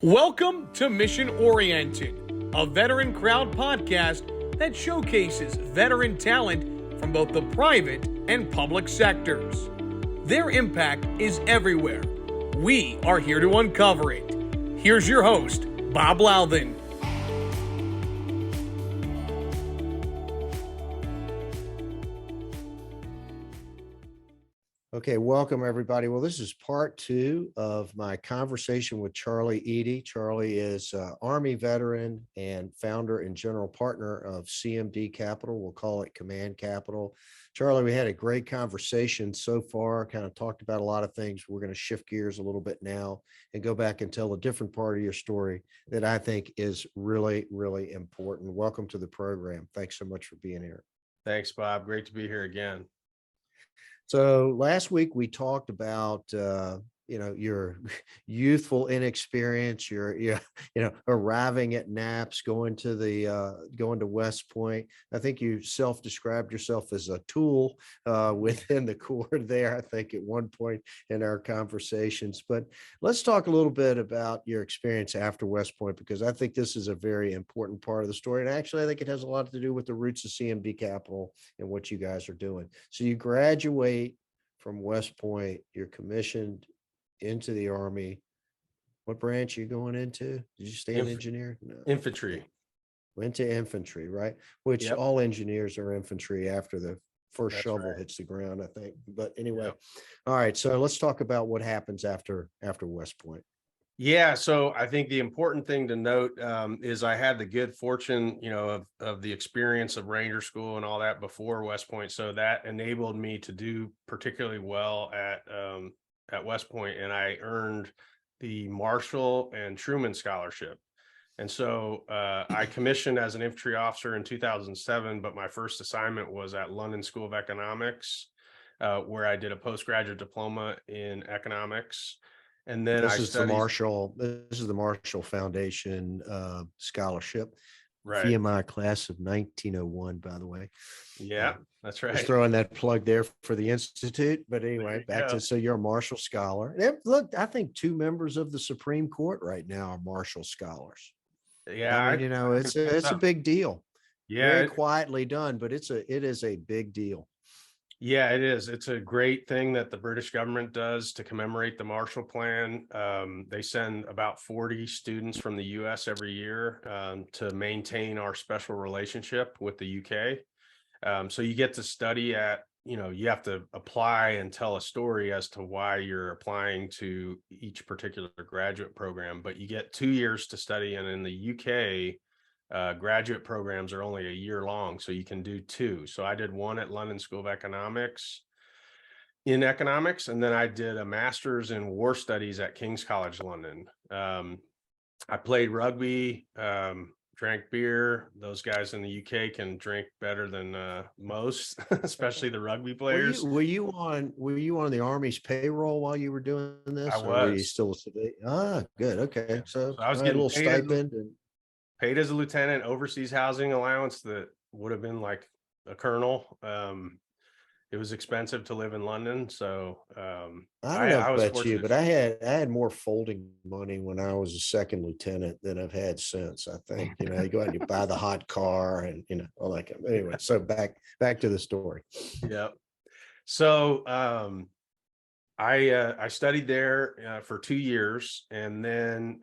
Welcome to Mission Oriented, a VeteranCrowd podcast that showcases veteran talent from both the private and public sectors. Their impact is everywhere. We are here to uncover it. Here's your host, Bob Louthen. Okay, welcome everybody. Well, this is part two of my conversation with Charlie Eadie. Charlie is Army veteran and founder and general partner of CMD Capital. We'll call it Command Capital. Charlie, we had a great conversation so far, kind of talked about a lot of things. We're going to shift gears a little bit now and go back and tell a different part of your story that I think is really, really important. Welcome to the program. Thanks so much for being here. Thanks, Bob. Great to be here again. So last week we talked about, your youthful inexperience, your arriving at Naps, going to West Point. I think you self-described yourself as a tool within the Corps there, I think at one point in our conversations. But let's talk a little bit about your experience after West Point, because I think this is a very important part of the story. And actually, I think it has a lot to do with the roots of CMD Capital and what you guys are doing. So you graduate from West Point, you're commissioned into the Army. What branch are you going into? Did you stay an engineer? No. Infantry. Went to infantry, right? Which Yep. all engineers are infantry after the first That's shovel right. hits the ground, I think. But anyway, Yep. All right. So let's talk about what happens after West Point. Yeah, so I think the important thing to note is I had the good fortune, of the experience of Ranger School and all that before West Point. So that enabled me to do particularly well at West Point, and I earned the Marshall and Truman Scholarship. And so I commissioned as an infantry officer in 2007, but my first assignment was at London School of Economics, where I did a postgraduate diploma in economics. And then This is the Marshall Foundation scholarship. right. VMI class of 1901, by the way. Yeah, that's right. Just throwing that plug there for the Institute. But anyway, so you're a Marshall Scholar. Look, I think two members of the Supreme Court right now are Marshall Scholars. Yeah, I mean, it's a big deal. Yeah, Very quietly done, but it is a big deal. Yeah, it is. It's a great thing that the British government does to commemorate the Marshall Plan. They send about 40 students from the US every year to maintain our special relationship with the UK. So you get to study you have to apply and tell a story as to why you're applying to each particular graduate program, but you get 2 years to study. And in the UK, graduate programs are only a year long, so you can do two. So I did one at London School of Economics in economics, and then I did a master's in war studies at King's College London. I played rugby, drank beer. Those guys in the UK can drink better than most, especially the rugby players. Were you on the Army's payroll while you were doing this? I was. Or were you still a civilian? Ah, good. Okay. So I was a getting little stipend and paid as a lieutenant, overseas housing allowance that would have been like a colonel. It was expensive to live in London, so I don't know about you, but I fortunate. had more folding money when I was a second lieutenant than I've had since. I think you go out and you buy the hot car and all that. Anyway, so back to the story. Yep. So I studied there for 2 years, and then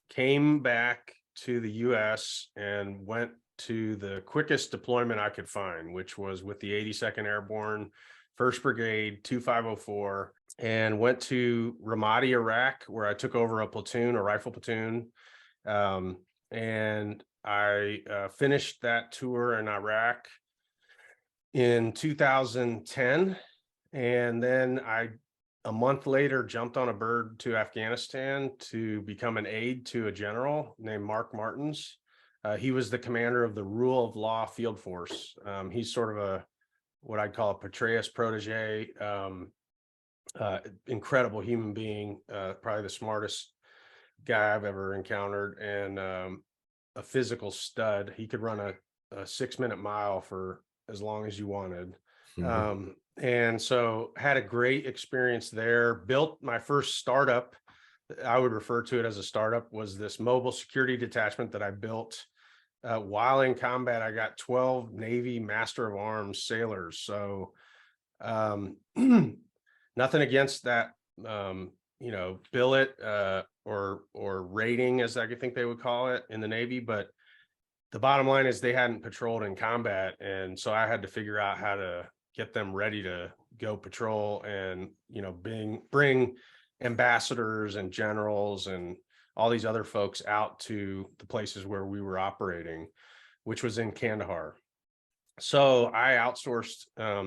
came back to the US and went to the quickest deployment I could find, which was with the 82nd Airborne, 1st Brigade, 2504, and went to Ramadi, Iraq, where I took over a rifle platoon. And I finished that tour in Iraq in 2010. And then a month later, jumped on a bird to Afghanistan to become an aide to a general named Mark Martins. He was the commander of the Rule of Law Field Force. He's sort of what I'd call a Petraeus protege, incredible human being, probably the smartest guy I've ever encountered, and a physical stud. He could run a 6-minute mile for as long as you wanted. And so had a great experience there, built my first startup I would refer to it as a startup, was this mobile security detachment that I built. While in combat, I got 12 Navy Master of Arms sailors. So nothing against that, billet or rating, as I think they would call it in the Navy. But the bottom line is they hadn't patrolled in combat. And so I had to figure out how to get them ready to go patrol and, bring ambassadors and generals and all these other folks out to the places where we were operating, which was in Kandahar. So I outsourced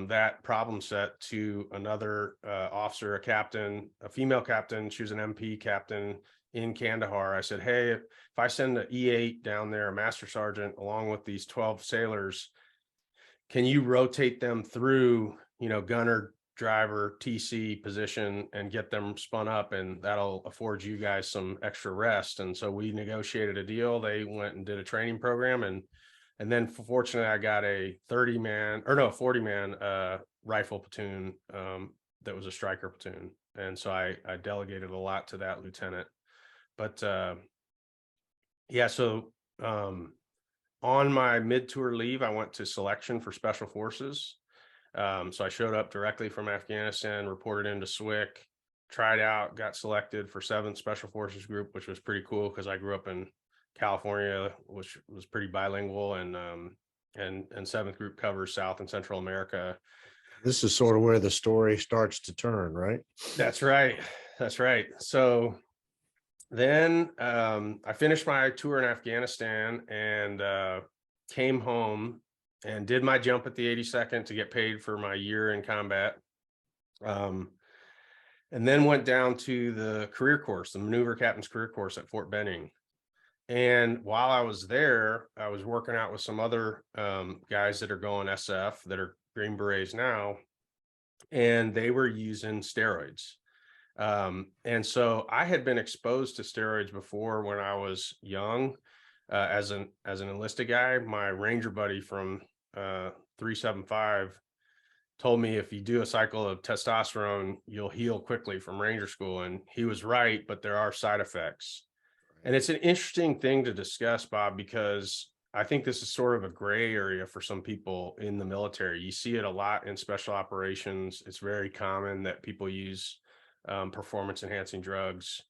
that problem set to another officer, a captain, a female captain. She was an MP captain in Kandahar. I said, hey, if I send an E8 down there, a master sergeant, along with these 12 sailors, can you rotate them through, gunner, driver, TC position and get them spun up, and that'll afford you guys some extra rest. And so we negotiated a deal. They went and did a training program, and then fortunately I got a 40-man rifle platoon that was a striker platoon. And so I delegated a lot to that lieutenant. But so on my mid-tour leave, I went to selection for Special Forces. So I showed up directly from Afghanistan, reported into SWCC, tried out, got selected for 7th Special Forces Group, which was pretty cool because I grew up in California, which was pretty bilingual, and 7th Group covers South and Central America. This is sort of where the story starts to turn, right? That's right. So then I finished my tour in Afghanistan and came home and did my jump at the 82nd to get paid for my year in combat. And then went down to the career course, the Maneuver Captain's Career Course at Fort Benning. And while I was there, I was working out with some other guys that are going SF, that are Green Berets now, and they were using steroids. And so I had been exposed to steroids before when I was young, as an enlisted guy. My Ranger buddy from 375 told me, if you do a cycle of testosterone, you'll heal quickly from Ranger school. And he was right, but there are side effects. And it's an interesting thing to discuss, Bob, because I think this is sort of a gray area for some people in the military. You see it a lot in special operations. It's very common that people use performance enhancing drugs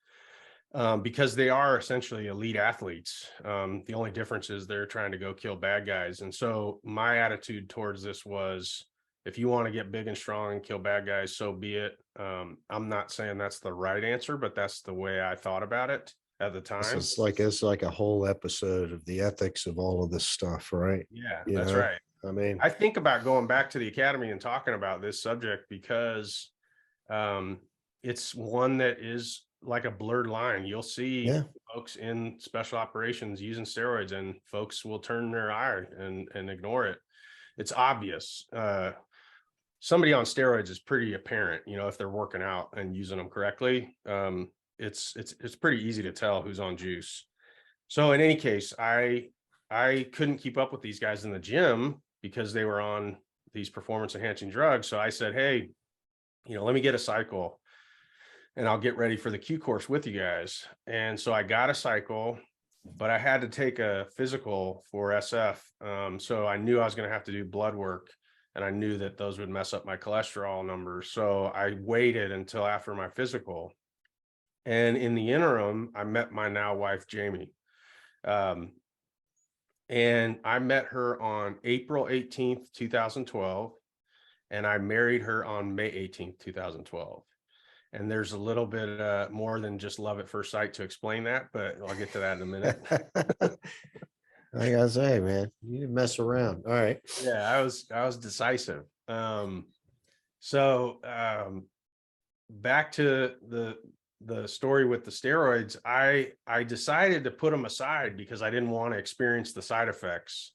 because they are essentially elite athletes. The only difference is they're trying to go kill bad guys. And so my attitude towards this was, if you want to get big and strong and kill bad guys, so be it. I'm not saying that's the right answer, but that's the way I thought about it at the time. It's like a whole episode of the ethics of all of this stuff, right? Yeah, that's right. I mean, I think about going back to the academy and talking about this subject because it's one that is like a blurred line. You'll see folks in special operations using steroids, and folks will turn their eye and ignore it. It's obvious. Somebody on steroids is pretty apparent, if they're working out and using them correctly. It's pretty easy to tell who's on juice. So in any case, I couldn't keep up with these guys in the gym because they were on these performance enhancing drugs. So I said, hey, let me get a cycle and I'll get ready for the Q course with you guys. And so I got a cycle, but I had to take a physical for SF. So I knew I was going to have to do blood work, and I knew that those would mess up my cholesterol numbers. So I waited until after my physical. And in the interim, I met my now wife, Jamie. And I met her on April 18th, 2012. And I married her on May 18th, 2012. And there's a little bit more than just love at first sight to explain that, but I'll get to that in a minute. I gotta say, man, you didn't mess around. All right. Yeah, I was decisive. Back to the story with the steroids, I decided to put them aside because I didn't want to experience the side effects.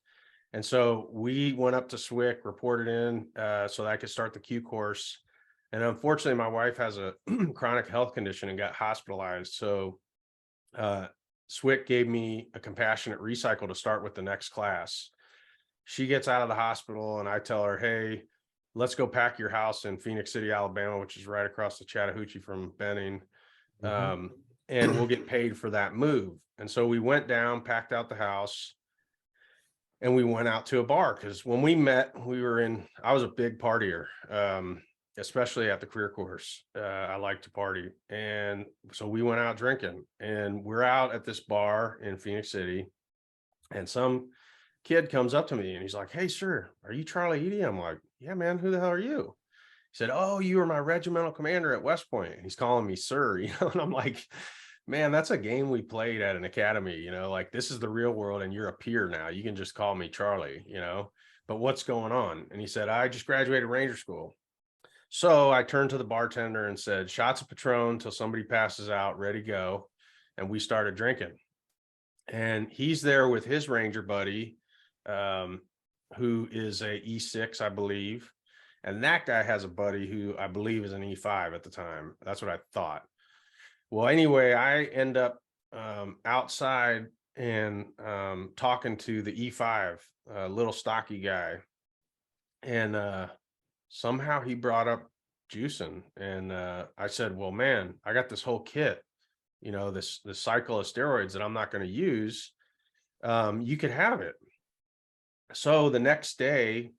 And so we went up to SWCC, reported in so that I could start the Q course. And unfortunately, my wife has a chronic health condition and got hospitalized. So SWCC gave me a compassionate recycle to start with the next class. She gets out of the hospital and I tell her, hey, let's go pack your house in Phoenix City, Alabama, which is right across the Chattahoochee from Benning. and we'll get paid for that move. And so we went down, packed out the house, and we went out to a bar, because when we met, I was a big partier, especially at the career course. I like to party. And so we went out drinking, and we're out at this bar in Phoenix City, and some kid comes up to me and he's like, "Hey, sir, are you Charlie Eadie?" I'm like, "Yeah, man, who the hell are you?" He said, "Oh, you were my regimental commander at West Point." And he's calling me sir, and I'm like, man, that's a game we played at an academy, like, this is the real world and you're a peer now. You can just call me Charlie, but what's going on? And he said, "I just graduated Ranger School." So I turned to the bartender and said, "Shots of Patron till somebody passes out, ready, go." And we started drinking. And he's there with his Ranger buddy, who is a E6, I believe. And that guy has a buddy who I believe is an E5 at the time. That's what I thought. Well, anyway, I end up outside and talking to the E5, little stocky guy. And somehow he brought up juicing. And I said, "Well, man, I got this whole kit, this cycle of steroids that I'm not going to use. You could have it." So the next day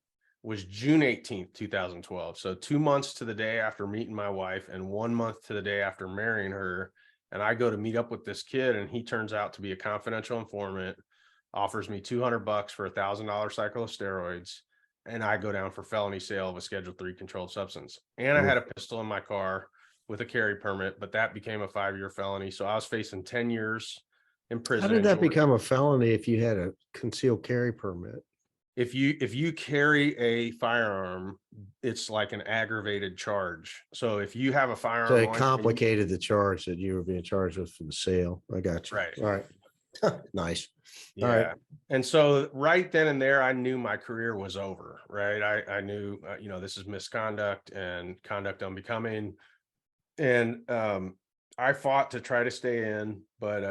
was June 18th, 2012. So 2 months to the day after meeting my wife and 1 month to the day after marrying her. And I go to meet up with this kid, and he turns out to be a confidential informant, offers me $200 for $1,000 cycle of steroids. And I go down for felony sale of a Schedule III controlled substance. And I had a pistol in my car with a carry permit, but that became a 5-year felony. So I was facing 10 years in prison. How did in that Georgia. become a felony if you had a concealed carry permit? If you carry a firearm, it's like an aggravated charge. So if you have a firearm, So it complicated the charge that you were being charged with for the sale. I got you. Right. All right. Nice. Yeah. All right. And so right then and there, I knew my career was over. Right. I knew, this is misconduct and conduct unbecoming. And I fought to try to stay in, but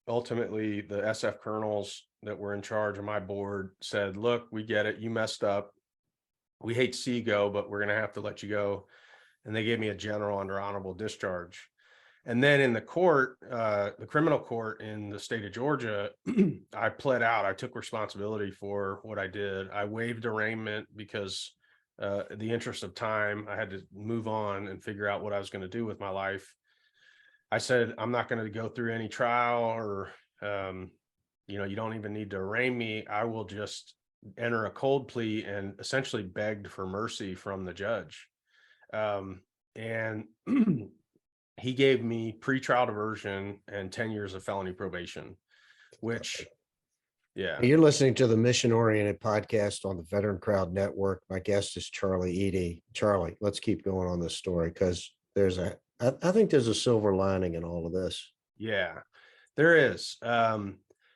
ultimately the SF colonels that were in charge of my board said, "Look, we get it. You messed up. We hate to see you go, but we're going to have to let you go." And they gave me a general under honorable discharge. And then in the court, the criminal court in the state of Georgia, I pled out. I took responsibility for what I did. I waived arraignment because the interest of time, I had to move on and figure out what I was going to do with my life. I said, "I'm not going to go through any trial, or, you don't even need to arraign me. I will just enter a cold plea," and essentially begged for mercy from the judge. And he gave me pretrial diversion and 10 years of felony probation, which, yeah. You're listening to the Mission Oriented podcast on the Veteran Crowd Network. My guest is Charlie Eadie. Charlie, let's keep going on this story, because I think there's a silver lining in all of this. Yeah, there is.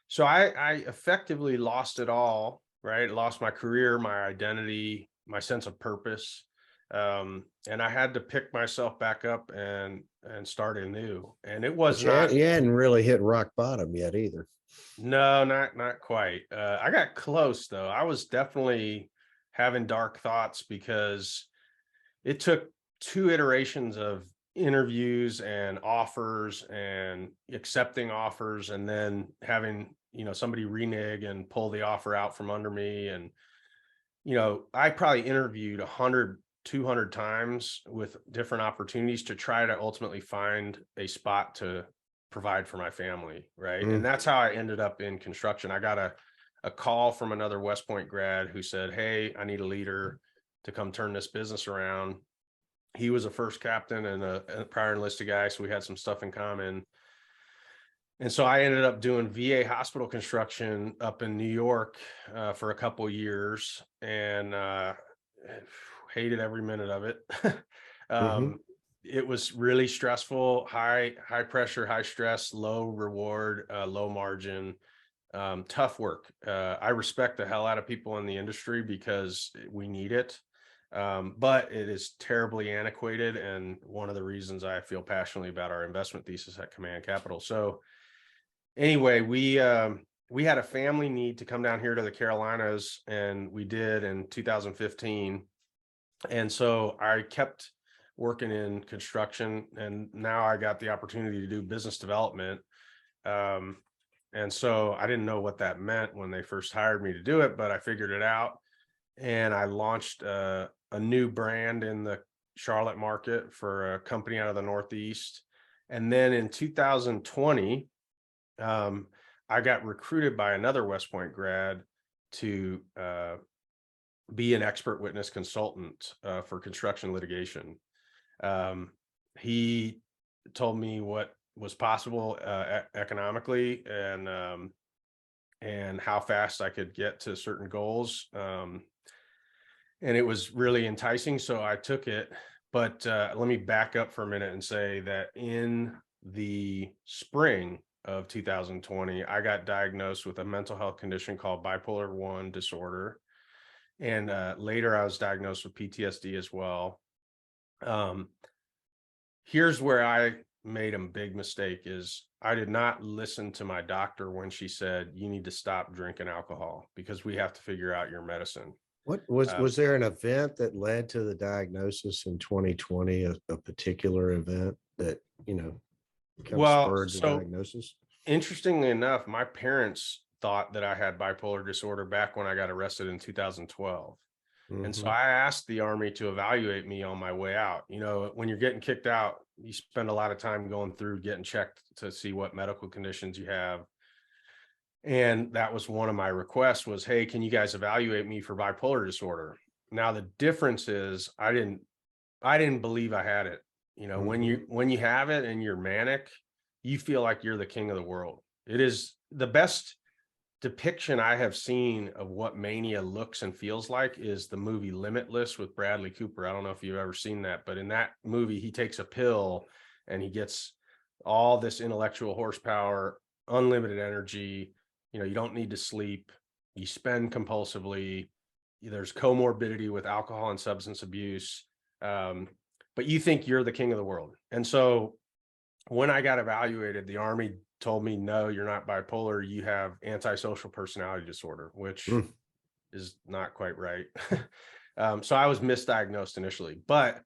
So I effectively lost it all, right? Lost my career, my identity, my sense of purpose. And I had to pick myself back up and start anew. And it was you hadn't really hit rock bottom yet either. No, not quite. I got close though. I was definitely having dark thoughts, because it took 2 iterations of interviews and offers and accepting offers, and then having, somebody renege and pull the offer out from under me. And, I probably interviewed 100, 200 times with different opportunities to try to ultimately find a spot to provide for my family. Right. And that's how I ended up in construction. I got a call from another West Point grad who said, "Hey, I need a leader to come turn this business around." He was a first captain and a prior enlisted guy, so we had some stuff in common. And so I ended up doing VA hospital construction up in New York for a couple of years, and hated every minute of it. It was really stressful, high pressure, high stress, low reward, low margin, tough work. I respect the hell out of people in the industry because we need it. But it is terribly antiquated, and one of the reasons I feel passionately about our investment thesis at Command Capital. So anyway, we had a family need to come down here to the Carolinas, and we did in 2015. And so I kept working in construction, and now I got the opportunity to do business development. And so I didn't know what that meant when they first hired me to do it, but I figured it out. And I launched a new brand in the Charlotte market for a company out of the Northeast. And then in 2020, I got recruited by another West Point grad to be an expert witness consultant for construction litigation. He told me what was possible economically, and how fast I could get to certain goals. And it was really enticing, so I took it. But let me back up for a minute and say that in the spring of 2020, I got diagnosed with a mental health condition called bipolar 1 disorder. And later I was diagnosed with PTSD as well. Here's where I made a big mistake is I did not listen to my doctor when she said, you need to stop drinking alcohol because we have to figure out your medicine. What was there an event that led to the diagnosis in 2020, a particular event that, kind of spurred the diagnosis? Interestingly enough, my parents thought that I had bipolar disorder back when I got arrested in 2012. And so I asked the Army to evaluate me on my way out. When you're getting kicked out, you spend a lot of time going through getting checked to see what medical conditions you have. And that was one of my requests was, hey, can you guys evaluate me for bipolar disorder? Now, the difference is I didn't believe I had it. When you have it and you're manic, you feel like you're the king of the world. It is the best depiction I have seen of what mania looks and feels like is the movie Limitless with Bradley Cooper. I don't know if you've ever seen that, but in that movie, he takes a pill and he gets all this intellectual horsepower, unlimited energy. You don't need to sleep. You spend compulsively. There's comorbidity with alcohol and substance abuse. But you think you're the king of the world. And so when I got evaluated, the Army told me, no, you're not bipolar. You have antisocial personality disorder, which is not quite right. So I was misdiagnosed initially, but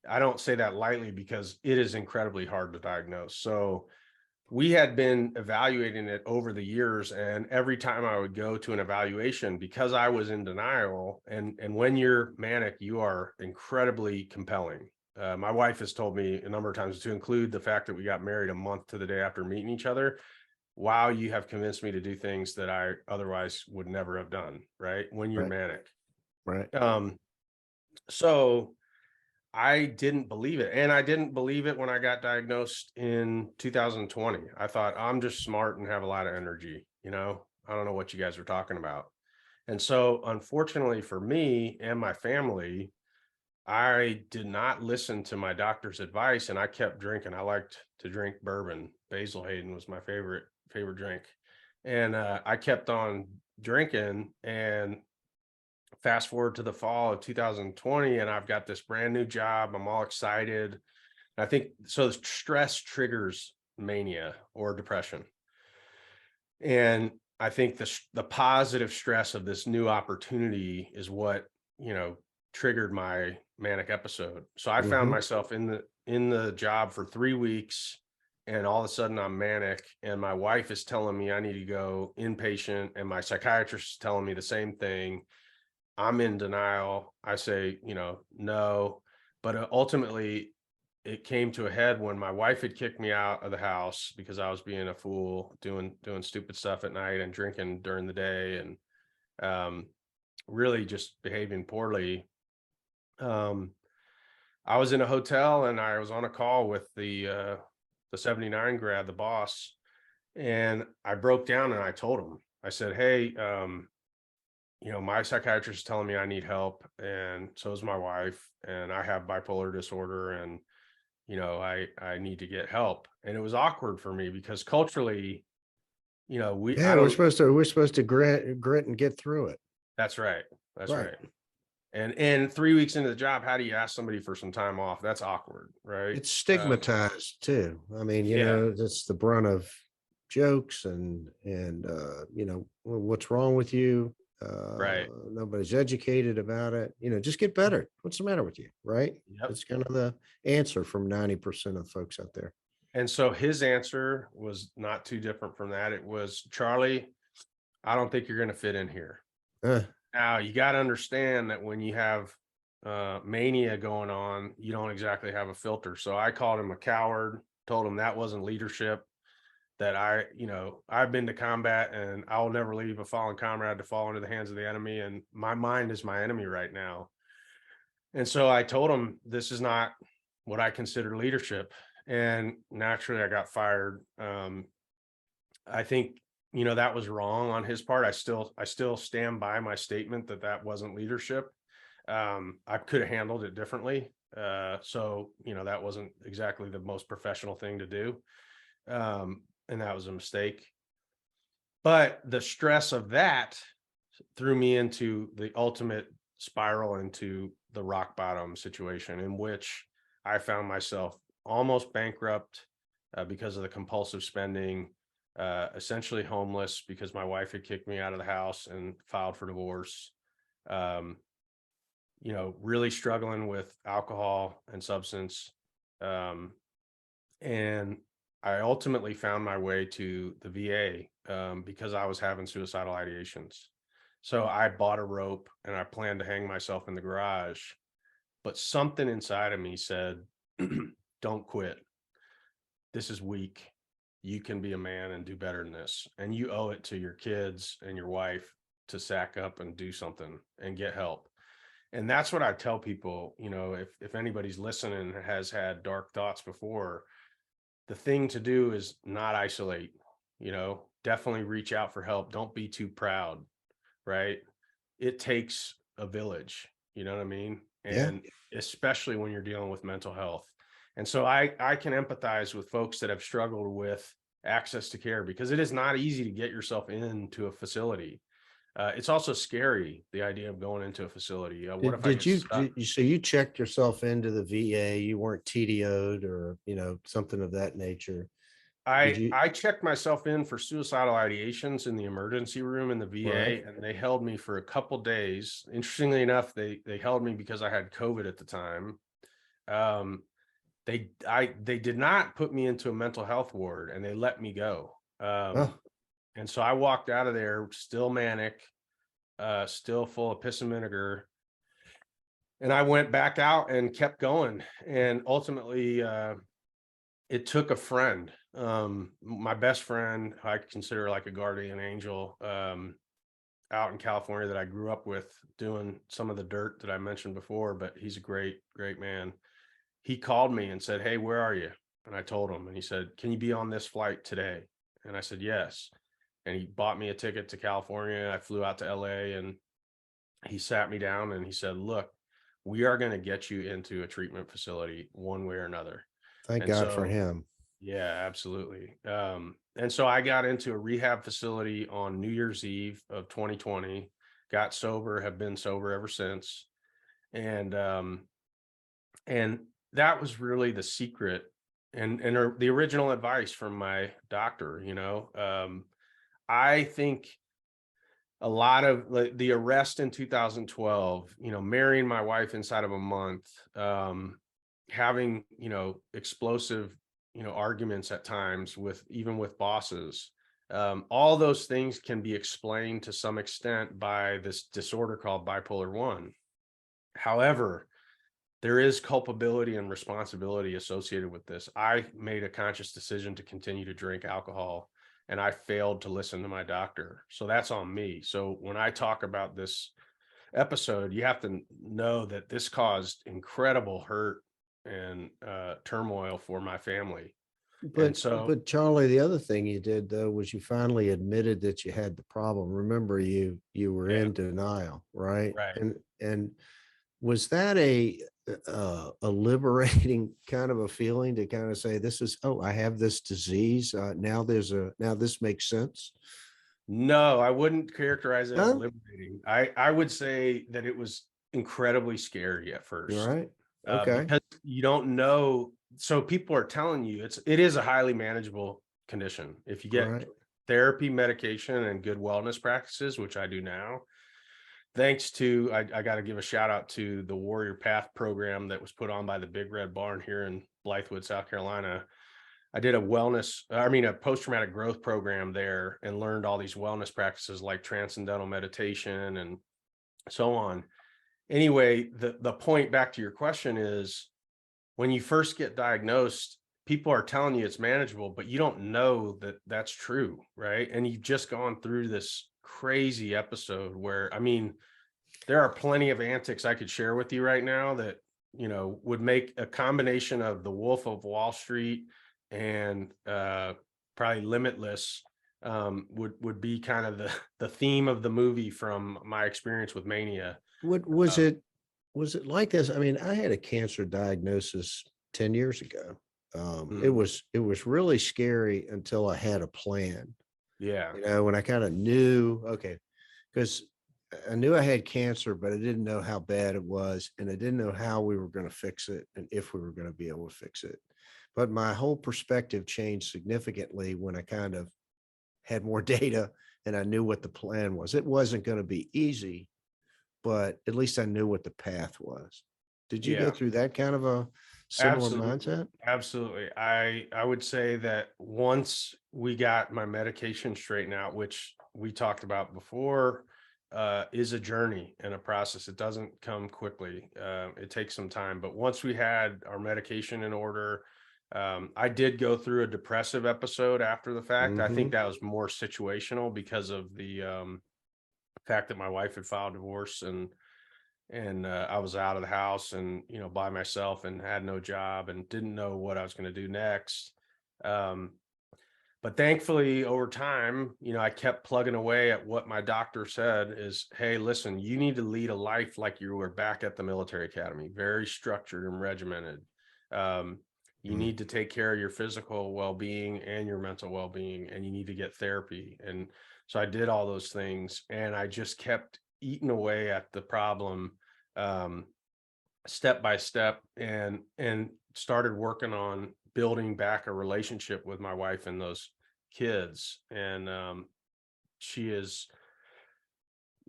I don't say that lightly because it is incredibly hard to diagnose. So we had been evaluating it over the years, and every time I would go to an evaluation, because I was in denial, and when you're manic, you are incredibly compelling. My wife has told me a number of times, to include the fact that we got married a month to the day after meeting each other. Wow, you have convinced me to do things that I otherwise would never have done, right? When you're manic. Right. So I didn't believe it. And I didn't believe it when I got diagnosed in 2020. I thought, I'm just smart and have a lot of energy. I don't know what you guys are talking about. And so unfortunately for me and my family, I did not listen to my doctor's advice, and I kept drinking. I liked to drink bourbon. Basil Hayden was my favorite drink. And I kept on drinking, and fast forward to the fall of 2020, and I've got this brand new job. I'm all excited. I think so. Stress triggers mania or depression. And I think the positive stress of this new opportunity is what, triggered my manic episode. So I found myself in the job for 3 weeks, and all of a sudden I'm manic, and my wife is telling me I need to go inpatient, and my psychiatrist is telling me the same thing. I'm in denial. I say, no, but ultimately it came to a head when my wife had kicked me out of the house because I was being a fool, doing stupid stuff at night and drinking during the day, and really just behaving poorly. I was in a hotel, and I was on a call with the 79 grad, the boss, and I broke down and I told him, I said, hey, my psychiatrist is telling me I need help, and so is my wife, and I have bipolar disorder, and I need to get help. And it was awkward for me because culturally, we're supposed to grit and get through it. That's right. That's right. And 3 weeks into the job, how do you ask somebody for some time off? That's awkward, right? It's stigmatized too. I mean, that's the brunt of jokes and what's wrong with you? Right. Nobody's educated about it. Just get better. What's the matter with you? Right. Yep. That's kind of the answer from 90% of folks out there. And so his answer was not too different from that. It was, Charlie, I don't think you're going to fit in here. Now, you got to understand that when you have mania going on, you don't exactly have a filter. So I called him a coward, told him that wasn't leadership, that I've been to combat and I'll never leave a fallen comrade to fall into the hands of the enemy. And my mind is my enemy right now. And so I told him, this is not what I consider leadership. And naturally I got fired. I think, that was wrong on his part. I still stand by my statement that wasn't leadership. I could have handled it differently. So, that wasn't exactly the most professional thing to do. And that was a mistake. But the stress of that threw me into the ultimate spiral into the rock bottom situation, in which I found myself almost bankrupt because of the compulsive spending, essentially homeless because my wife had kicked me out of the house and filed for divorce. Really struggling with alcohol and substance. And I ultimately found my way to the VA because I was having suicidal ideations. So I bought a rope and I planned to hang myself in the garage. But something inside of me said, don't quit. This is weak. You can be a man and do better than this. And you owe it to your kids and your wife to sack up and do something and get help. And that's what I tell people, if anybody's listening and has had dark thoughts before, the thing to do is not isolate, definitely reach out for help. Don't be too proud, right? It takes a village, you know what I mean? And especially when you're dealing with mental health. And so I can empathize with folks that have struggled with access to care, because it is not easy to get yourself into a facility. It's also scary, the idea of going into a facility. What if so you checked yourself into the VA? You weren't TDO'd or, something of that nature? I checked myself in for suicidal ideations in the emergency room in the VA, Right. and they held me for a couple days. Interestingly enough, they held me because I had COVID at the time. They did not put me into a mental health ward, and they let me go. And so I walked out of there still manic, still full of piss and vinegar. And I went back out and kept going. And ultimately, it took a friend, my best friend, I consider like a guardian angel, out in California that I grew up with, doing some of the dirt that I mentioned before, but he's a great, great man. He called me and said, "Hey, where are you?" And I told him, and he said, "Can you be on this flight today?" And I said, "Yes." And he bought me a ticket to California. I flew out to LA, and he sat me down and he said, "Look, we are going to get you into a treatment facility one way or another." Thank God for him. Yeah, absolutely. And so I got into a rehab facility on New Year's Eve of 2020, got sober, have been sober ever since. And that was really the secret and the original advice from my doctor. I think a lot of the arrest in 2012, marrying my wife inside of a month, having, explosive, arguments at times even with bosses, all those things can be explained to some extent by this disorder called bipolar 1. However, there is culpability and responsibility associated with this. I made a conscious decision to continue to drink alcohol, and I failed to listen to my doctor. So that's on me. So when I talk about this episode, you have to know that this caused incredible hurt and turmoil for my family. But Charlie, the other thing you did though was you finally admitted that you had the problem. Remember, you were in denial, right? And was that a liberating kind of a feeling to kind of say, I have this disease. Now this makes sense. No, I wouldn't characterize it as liberating. I would say that it was incredibly scary at first. Right. Okay. Because you don't know. So people are telling you it is a highly manageable condition. If you get therapy, medication, and good wellness practices, which I do now, thanks to, I got to give a shout out to the Warrior Path program that was put on by the Big Red Barn here in Blythewood, South Carolina. I did a post-traumatic growth program there and learned all these wellness practices like transcendental meditation and so on. Anyway, the point, back to your question, is when you first get diagnosed, people are telling you it's manageable, but you don't know that that's true, right? And you've just gone through this crazy episode where, I mean, there are plenty of antics I could share with you right now that, you know, would make a combination of The Wolf of Wall Street and probably Limitless would be kind of the theme of the movie from my experience with mania. What was it like this? I mean, I had a cancer diagnosis 10 years ago. It was really scary until I had a plan. Yeah. You know, when I kind of knew, okay, because I knew I had cancer, but I didn't know how bad it was, and I didn't know how we were going to fix it and if we were going to be able to fix it. But my whole perspective changed significantly when I kind of had more data and I knew what the plan was. It wasn't going to be easy, but at least I knew what the path was. Did you go through that kind of a similar mindset? Absolutely. I would say that once we got my medication straightened out, which we talked about before, is a journey and a process. It doesn't come quickly. It takes some time, but once we had our medication in order, I did go through a depressive episode after the fact. I think that was more situational because of the fact that my wife had filed divorce and I was out of the house and, you know, by myself and had no job and didn't know what I was going to do next. But thankfully over time, you know, I kept plugging away at what my doctor said is, hey, listen, you need to lead a life like you were back at the military academy, very structured and regimented. You need to take care of your physical well-being and your mental well-being, and you need to get therapy. And so I did all those things, and I just kept eating away at the problem step by step, and started working on building back a relationship with my wife and those kids. And she is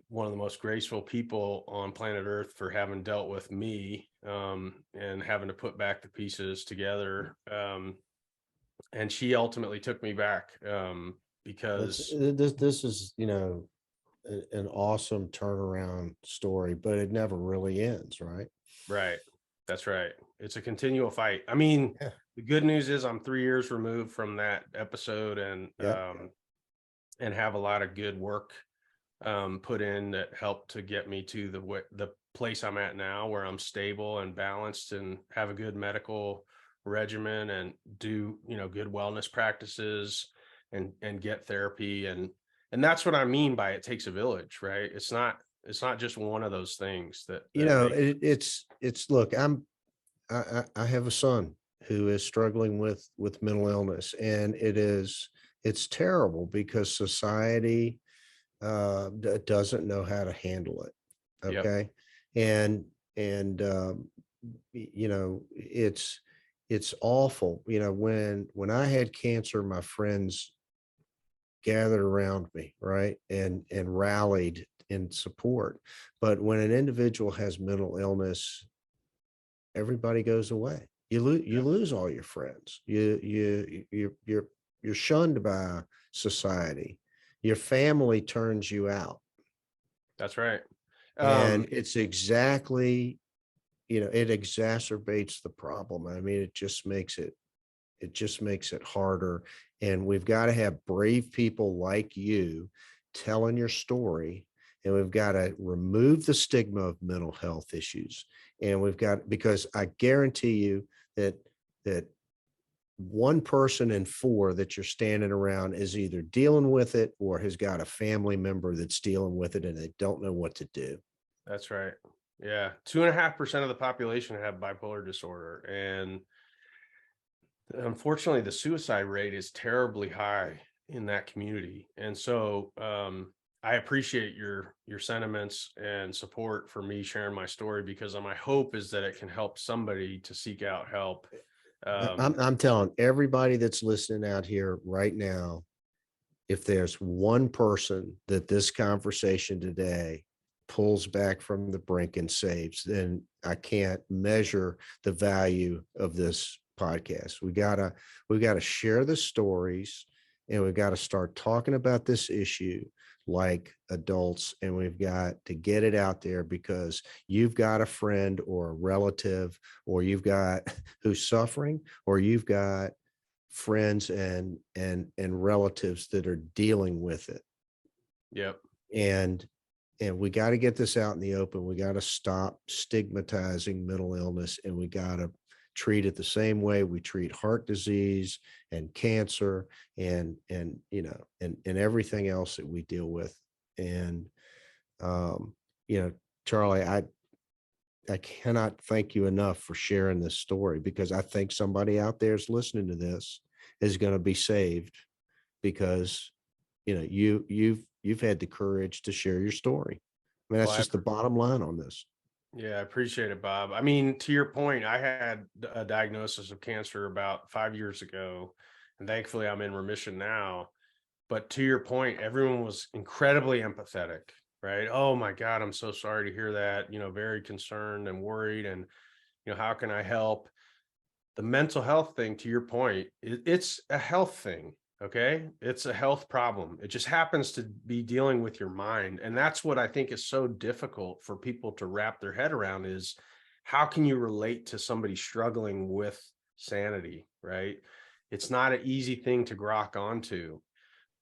one of the most graceful people on planet Earth for having dealt with me and having to put back the pieces together. And she ultimately took me back because this is, you know, an awesome turnaround story, but it never really ends, right? Right. That's right. It's a continual fight. I mean, the good news is I'm 3 years removed from that episode and have a lot of good work put in that helped to get me to the place I'm at now, where I'm stable and balanced and have a good medical regimen and do, you know, good wellness practices and get therapy. And that's what I mean by it takes a village, right? It's not just one of those things that you know, it's look, I have a son who is struggling with mental illness, and it's terrible because society doesn't know how to handle it. Okay. And you know, it's awful. You know, when I had cancer, my friends gathered around me, right, and rallied in support. But when an individual has mental illness, everybody goes away. You lose all your friends. You're shunned by society. Your family turns you out. That's right. And it's exactly, you know, it exacerbates the problem. I mean, it just makes it harder. And we've got to have brave people like you telling your story. And we've got to remove the stigma of mental health issues. And because I guarantee you that 1 person in 4 that you're standing around is either dealing with it or has got a family member that's dealing with it and they don't know what to do. That's right. Yeah. 2.5% of the population have bipolar disorder. And unfortunately, the suicide rate is terribly high in that community. And so I appreciate your sentiments and support for me sharing my story, because my hope is that it can help somebody to seek out help. I'm telling everybody that's listening out here right now, if there's one person that this conversation today pulls back from the brink and saves, then I can't measure the value of this podcast. We gotta share the stories, and we've got to start talking about this issue like adults, and we've got to get it out there, because you've got a friend or a relative, or you've got who's suffering, or you've got friends and relatives that are dealing with it. Yep. And we got to get this out in the open. We got to stop stigmatizing mental illness, and we got to treat it the same way we treat heart disease and cancer and everything else that we deal with. And Charlie, I cannot thank you enough for sharing this story, because I think somebody out there is listening to this is going to be saved, because you've had the courage to share your story. I mean, that's just the bottom line on this. Yeah, I appreciate it, Bob. I mean, to your point, I had a diagnosis of cancer about 5 years ago, and thankfully I'm in remission now. But to your point, everyone was incredibly empathetic, right? Oh my God, I'm so sorry to hear that, very concerned and worried, and, how can I help? The mental health thing, to your point, it's a health thing. Okay. It's a health problem. It just happens to be dealing with your mind. And that's what I think is so difficult for people to wrap their head around, is how can you relate to somebody struggling with sanity, right? It's not an easy thing to grok onto,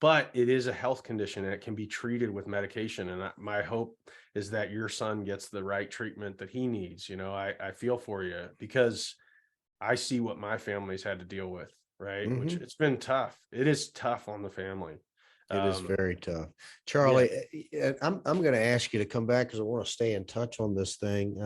but it is a health condition, and it can be treated with medication. And my hope is that your son gets the right treatment that he needs. I feel for you, because I see what my family's had to deal with. Right. Mm-hmm. Which it's been tough. It is tough on the family. It is very tough. Charlie, yeah. I'm going to ask you to come back, because I want to stay in touch on this thing.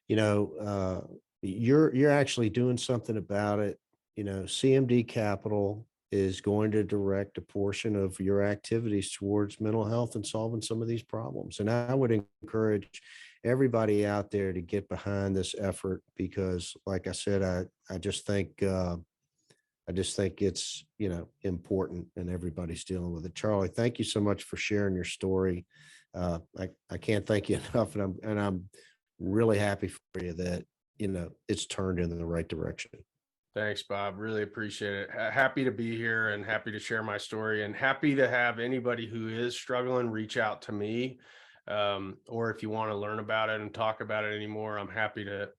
You're actually doing something about it. CMD Capital is going to direct a portion of your activities towards mental health and solving some of these problems. And I would encourage everybody out there to get behind this effort, because like I said, I just think it's, important, and everybody's dealing with it. Charlie, thank you so much for sharing your story. I can't thank you enough. And I'm really happy for you that, it's turned in the right direction. Thanks, Bob. Really appreciate it. Happy to be here, and happy to share my story, and happy to have anybody who is struggling reach out to me. Or if you want to learn about it and talk about it anymore, I'm happy to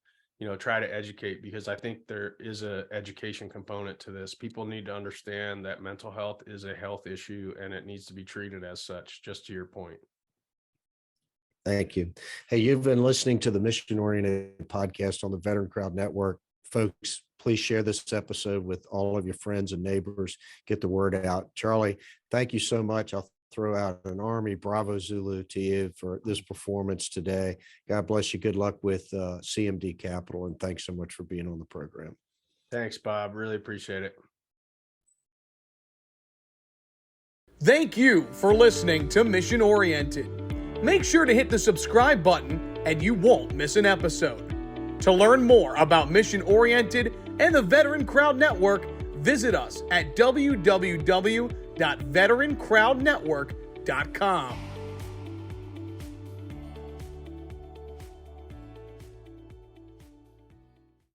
try to educate, because I think there is a education component to this. People need to understand that mental health is a health issue, and it needs to be treated as such, just to your point. Thank you. Hey, you've been listening to the Mission Oriented podcast on the VeteranCrowd Network. Folks, please share this episode with all of your friends and neighbors. Get the word out. Charlie, thank you so much. I'll throw out an Army Bravo Zulu to you for this performance today. God bless you. Good luck with CMD Capital, and thanks so much for being on the program. Thanks, Bob. Really appreciate it. Thank you for listening to Mission Oriented. Make sure to hit the subscribe button, and you won't miss an episode. To learn more about Mission Oriented and the VeteranCrowd Network, visit us at www.veterancrowdnetwork.com.